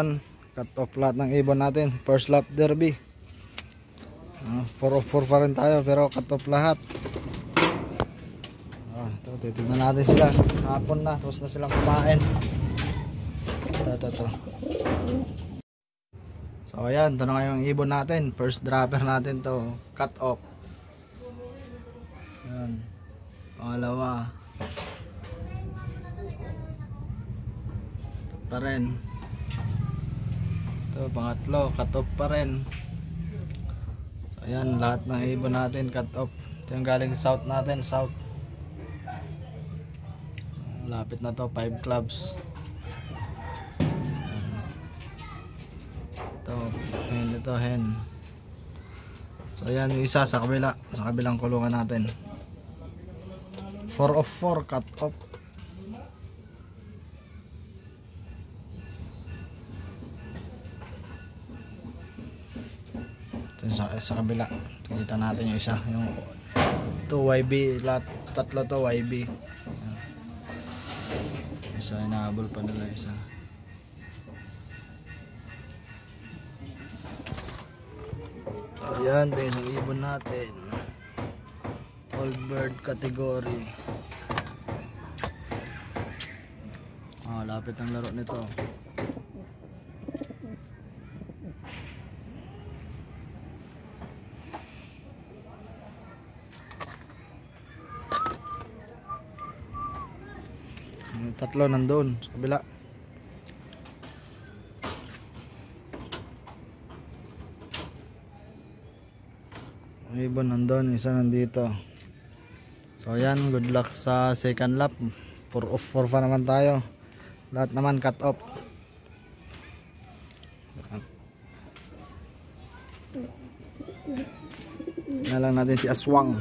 ayan, cut off lahat ng ibon natin. First lap derby. 4 of 4 pa rin tayo pero cut off lahat. Ito, titignan natin sila. Hapon na, tapos na silang kumain. Ito. So ayan, ito na ngayong ibon natin. First dropper natin to, cut off. Ayan. Pangalawa. Pa rin. Ito, pangatlo, cut off pa rin. So ayan, lahat ng ibon natin cut off. Ito yung galing south natin, south. Lapit na to, 5 clubs. Ito hen. So ayan yung isa sa kabila, sa kabilang kulungan natin. 4 of 4 cut off. Sa kabila kita natin yung isa, yung 2 YB, lahat tatlo to YB. Isa inahabol pa nila isa. Ayan, ito yung ibon natin, all bird category. Lapit ang laro nito. Tatlo nandun sa kabila. Ang ibon nandun, isa nandito. So ayan, good luck sa second lap. 4 of 4 pa naman tayo. Lahat naman cut off. Na lang natin si Aswang.